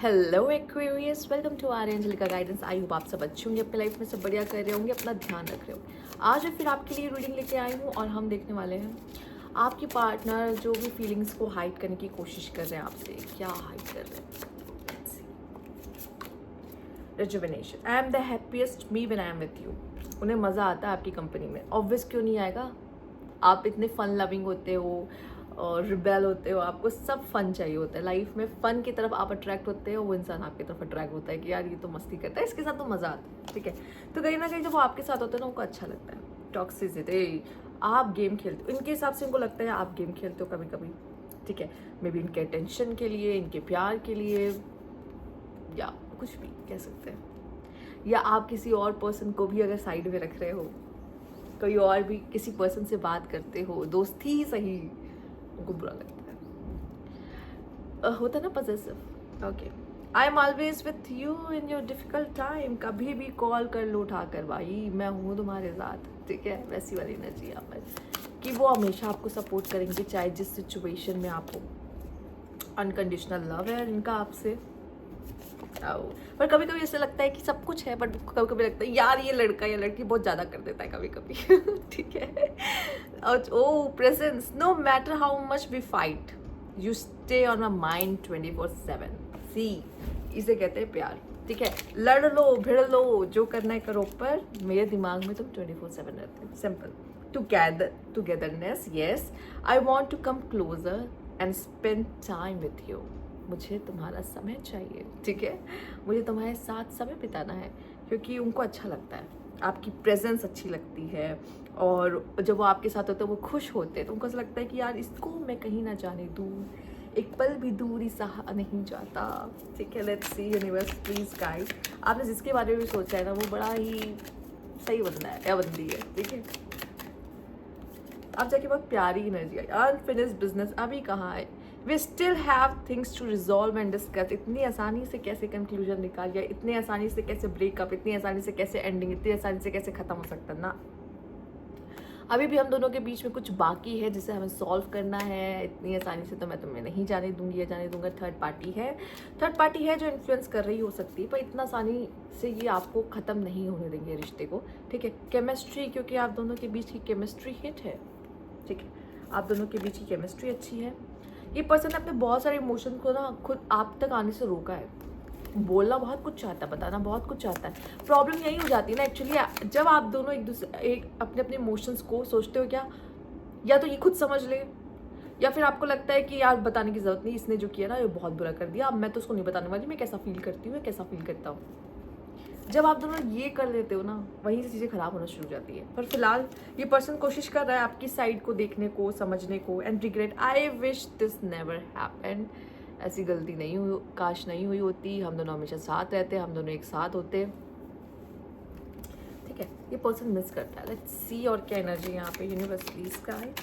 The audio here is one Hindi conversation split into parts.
Hello Aquarius, welcome to our Angelica guidance. I hope आप सब अच्छे होंगे, अपनी लाइफ में सब बढ़िया कर रहे होंगे, अपना ध्यान रख रहे होंगे। आज मैं फिर आपके लिए रीडिंग लेके आई हूँ और हम देखने वाले हैं आपके पार्टनर जो भी फीलिंग्स को हाइड करने की कोशिश कर रहे हैं आपसे, क्या हाइड कर रहे हैं। Rejuvenation, I am the happiest me when I am with you. उन्हें मज़ा आता है आपकी कंपनी में, ऑब्वियस क्यों नहीं आएगा। आप इतने फन लविंग होते हो और रिबेल होते हो, आपको सब फन चाहिए होता है लाइफ में। फन की तरफ आप अट्रैक्ट होते हो, वो इंसान आपकी तरफ अट्रैक्ट होता है कि यार ये तो मस्ती करता है, इसके साथ तो मज़ा आता है। ठीक है, तो कहीं ना कहीं जब वो आपके साथ होते हैं ना, उनको अच्छा लगता है। टॉक्सिसिटी, आप गेम खेलते हो, इनके हिसाब से इनको लगता है आप गेम खेलते हो कभी कभी। ठीक है, मे बी इनके अटेंशन के लिए, इनके प्यार के लिए, या कुछ भी कह सकते हैं। या आप किसी और पर्सन को भी अगर साइड में रख रहे हो, कोई और भी किसी पर्सन से बात करते हो, दोस्ती ही सही, उनको बुरा लगता है। होता है ना possessive. Okay, I am always with you in your difficult time. कभी भी कॉल कर लो उठाकर, भाई मैं हूँ तुम्हारे साथ। ठीक है, वैसी वाली एनर्जी यहाँ पर कि वो हमेशा आपको सपोर्ट करेंगे चाहे जिस सिचुएशन में आप हो। अनकंडीशनल लव है इनका आपसे। पर कभी कभी ऐसा लगता है कि सब कुछ है, बट कभी कभी लगता है यार ये लड़का या लड़की बहुत ज़्यादा कर देता है कभी कभी। ठीक है, oh presence, no matter how much we fight, you stay on my mind 24/7। See, इसे कहते हैं प्यार। ठीक है, लड़ लो भिड़ लो, जो करना है करो, पर मेरे दिमाग में तुम 24/7 रहते हो। Simple. Togetherness, yes, I want to come closer and spend time with you. मुझे तुम्हारा समय चाहिए। ठीक है, मुझे तुम्हारे साथ समय बिताना है, क्योंकि उनको अच्छा लगता है, आपकी प्रेजेंस अच्छी लगती है। और जब वो आपके साथ होते हैं, वो खुश होते हैं, तो उनको ऐसा लगता है कि यार इसको मैं कहीं ना जाने दूँ, एक पल भी दूरी सहा नहीं जाता। ठीक है, let's see universe please guide. आपने जिसके बारे में भी सोचा है ना, वो बड़ा ही सही बंदा है या बंदी है। ठीक है, आप जाके बहुत प्यारी एनर्जी आई। अनफिनिश्ड बिजनेस अभी कहाँ है, we still have things to resolve and discuss. इतनी आसानी से कैसे कंक्लूजन निकाल गया, इतनी आसानी से कैसे ब्रेकअप, इतनी आसानी से कैसे एंडिंग, इतनी आसानी से कैसे खत्म हो सकता है ना। अभी भी हम दोनों के बीच में कुछ बाकी है जिसे हमें सॉल्व करना है। इतनी आसानी से तो मैं तुम्हें नहीं जाने दूंगी या जाने दूंगा। थर्ड पार्टी है जो इन्फ्लुएंस कर रही हो सकती है, पर इतना आसानी से ये आपको ख़त्म नहीं होने देंगे रिश्ते को। ठीक है, केमिस्ट्री, क्योंकि आप दोनों के बीच की केमिस्ट्री हिट है। ठीक है, आप दोनों के बीच की केमिस्ट्री अच्छी है। ये पर्सन अपने बहुत सारे इमोशन को ना खुद आप तक आने से रोका है। बोलना बहुत कुछ चाहता है, बताना बहुत कुछ चाहता है। प्रॉब्लम यही हो जाती है ना एक्चुअली, जब आप दोनों एक अपने अपने इमोशंस को सोचते हो क्या, या तो ये खुद समझ ले, या फिर आपको लगता है कि यार बताने की जरूरत नहीं, इसने जो किया ना ये बहुत बुरा कर दिया, अब मैं तो उसको नहीं बताने वाली, मैं कैसा फील करती हूँ, कैसा फील करता हूँ। जब आप दोनों ये कर लेते हो ना, वहीं से चीज़ें खराब होना शुरू हो जाती है। पर फिलहाल ये पर्सन कोशिश कर रहा है आपकी साइड को देखने को, समझने को। And regret, I wish this never happened. ऐसी गलती नहीं हुई, काश नहीं हुई होती। हम दोनों हमेशा साथ रहते, हम दोनों एक साथ होते। ठीक है, ये पर्सन मिस करता है। लेट्स सी और क्या एनर्जी यहाँ पे universe please guide.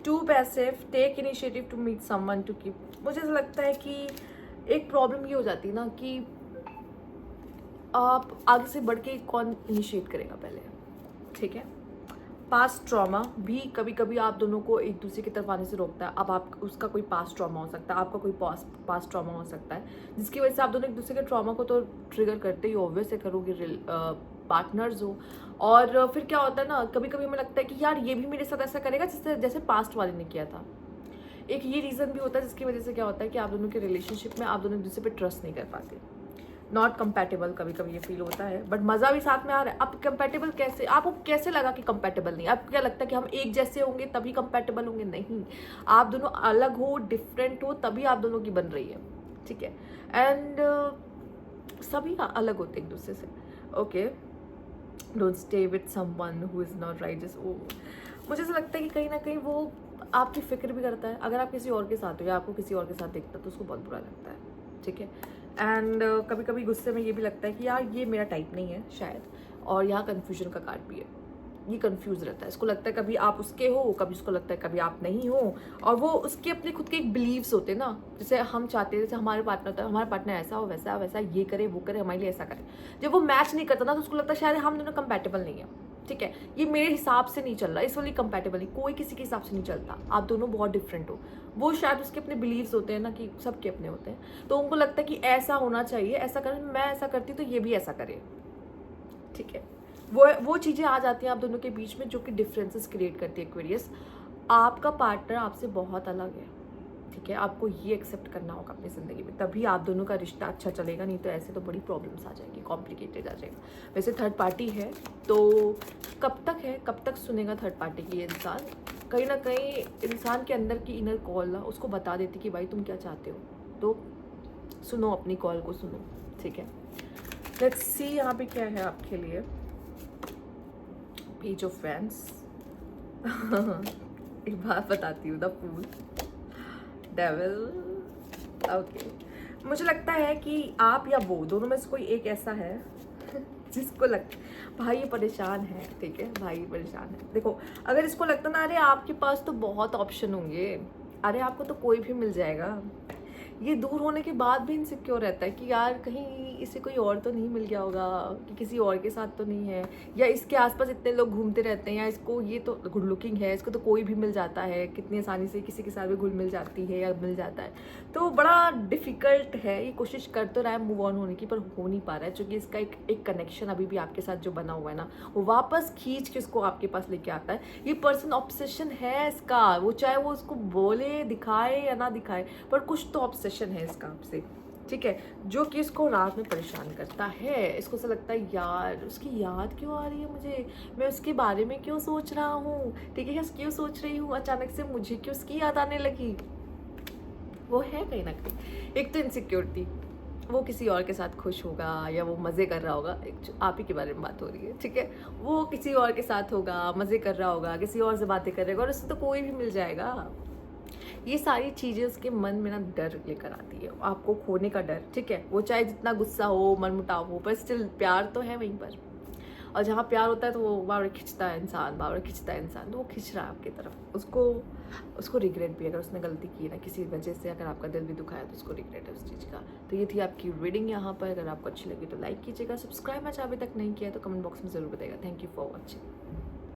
To passive, take initiative to meet someone to keep. मुझे ऐसा लगता है कि एक प्रॉब्लम ये हो जाती है ना कि आप आगे से बढ़ के कौन इनिशिएट करेगा पहले। ठीक है, पास्ट ट्रॉमा भी कभी कभी आप दोनों को एक दूसरे की तरफ आने से रोकता है। अब आप उसका कोई पास्ट ट्रॉमा हो सकता है, आपका कोई पास्ट ट्रॉमा हो सकता है, जिसकी वजह से आप दोनों एक दूसरे के ट्रॉमा को तो ट्रिगर करते ही ऑब्वियस है करोगे, पार्टनर्स हो। और फिर क्या होता है ना, कभी कभी हमें लगता है कि यार ये भी मेरे साथ ऐसा करेगा जैसे पास्ट वाले ने किया था। एक ये रीज़न भी होता है जिसकी वजह से क्या होता है कि आप दोनों के रिलेशनशिप में आप दोनों एक दूसरे पे ट्रस्ट नहीं कर पाते। नॉट कंपैटिबल, कभी कभी ये फील होता है, बट मज़ा भी साथ में आ रहा है। अब कंपैटिबल कैसे, आपको कैसे लगा कि कंपैटिबल नहीं? आपको क्या लगता है कि हम एक जैसे होंगे तभी कंपैटिबल होंगे? नहीं, आप दोनों अलग हो, डिफरेंट हो, तभी आप दोनों की बन रही है। ठीक है, एंड सभी अलग होते एक दूसरे से। Okay, don't stay with someone who is not right. Just वो, मुझे ऐसा लगता है कि कहीं ना कहीं वो आपकी फिक्र भी करता है। अगर आप किसी और के साथ हो या आपको किसी और के साथ देखता है तो उसको बहुत बुरा लगता है। ठीक है, एंड कभी कभी गुस्से में ये भी लगता है कि यार ये मेरा टाइप नहीं है शायद। और यहाँ कन्फ्यूजन का कार्ड भी है, ये कंफ्यूज रहता है। इसको लगता है कभी आप उसके हो, कभी उसको लगता है कभी आप नहीं हो। और वो उसके अपने खुद के एक बिलीव्स होते हैं ना, जैसे हम चाहते हैं जैसे हमारे पार्टनर होता है, हमारा पार्टनर ऐसा हो, वैसा, ये करे वो करे, हमारे लिए ऐसा करे। जब वो मैच नहीं करता ना, तो उसको लगता है शायद हम दोनों कंपैटिबल नहीं है। ठीक है, ये मेरे हिसाब से नहीं चल रहा, इस वाली कंपैटिबल कोई किसी के हिसाब से नहीं चलता, आप दोनों बहुत डिफरेंट हो। वो शायद उसके अपने बिलीव्स होते हैं ना, कि सबके अपने होते हैं, तो उनको लगता है कि ऐसा होना चाहिए, ऐसा करें, मैं ऐसा करती तो ये भी ऐसा करे, ठीक है। वो चीज़ें आ जाती हैं आप दोनों के बीच में जो कि डिफरेंसेस क्रिएट करती है एक्वेरियस। आपका पार्टनर आपसे बहुत अलग है, ठीक है, आपको ये एक्सेप्ट करना होगा अपनी ज़िंदगी में, तभी आप दोनों का रिश्ता अच्छा चलेगा, नहीं तो ऐसे तो बड़ी प्रॉब्लम्स आ जाएंगी, कॉम्प्लिकेटेड आ जाएगा। वैसे थर्ड पार्टी है तो कब तक है, कब तक सुनेगा थर्ड पार्टी की ये इंसान? कहीं ना कहीं इंसान के अंदर की इनर कॉल ना उसको बता देती कि भाई तुम क्या चाहते हो, तो सुनो, अपनी कॉल को सुनो, ठीक है। लेट्स सी यहाँ पे क्या है आपके लिए। पेज ऑफ फैंस एक बात बताती हूँ, द फूल, डेविल, ओके। मुझे लगता है कि आप या वो दोनों में से कोई एक ऐसा है जिसको भाई ये परेशान है, ठीक है, भाई परेशान है। देखो, अगर इसको लगता ना अरे आपके पास तो बहुत ऑप्शन होंगे, अरे आपको तो कोई भी मिल जाएगा, ये दूर होने के बाद भी इनसिक्योर रहता है कि यार कहीं इसे कोई और तो नहीं मिल गया होगा, कि किसी और के साथ तो नहीं है, या इसके आसपास इतने लोग घूमते रहते हैं, या इसको ये तो गुड लुकिंग है, इसको तो कोई भी मिल जाता है, कितनी आसानी से किसी के साथ भी घुल मिल जाती है या मिल जाता है। तो बड़ा डिफ़िकल्ट है, ये कोशिश कर तो रहा है मूव ऑन होने की, पर हो नहीं पा रहा है, क्योंकि इसका एक कनेक्शन अभी भी आपके साथ जो बना हुआ है ना, वो वापस खींच के उसको आपके पास लेके आता है। ये पर्सन ऑब्सेशन है इसका, वो चाहे वो उसको बोले, दिखाए या ना दिखाए, पर कुछ तो ऑब्सेशन है इसका आपसे, ठीक है, जो कि इसको रात में परेशान करता है। इसको ऐसा लगता है यार उसकी याद क्यों आ रही है मुझे, मैं उसके बारे में क्यों सोच रहा हूँ, ठीक है, क्यों सोच रही हूँ, अचानक से मुझे क्यों उसकी याद आने लगी। वो है कहीं ना कहीं एक तो इनसिक्योरिटी, वो किसी और के साथ खुश होगा या वो मज़े कर रहा होगा, एक आप ही के बारे में बात हो रही है, ठीक है, वो किसी और के साथ होगा, मज़े कर रहा होगा, किसी और से बातें करेगा, और उससे तो कोई भी मिल जाएगा। ये सारी चीज़ें उसके मन में ना डर लेकर आती है, आपको खोने का डर, ठीक है, वो चाहे जितना गुस्सा हो, मनमुटाव हो, पर स्टिल प्यार तो है वहीं पर, और जहाँ प्यार होता है तो वो बार खिंचता है इंसान, बार खिंचता है इंसान, तो वो खिंच रहा है आपकी तरफ। उसको रिग्रेट भी, अगर उसने गलती की ना किसी वजह से, अगर आपका दिल भी दुखाया तो उसको रिग्रेट है उस चीज़ का। तो ये थी आपकी रीडिंग यहाँ पर। अगर आपको अच्छी लगी तो लाइक कीजिएगा, सब्सक्राइब मैंने अभी तक नहीं किया तो कमेंट बॉक्स में ज़रूर बताइएगा। Thank you for watching.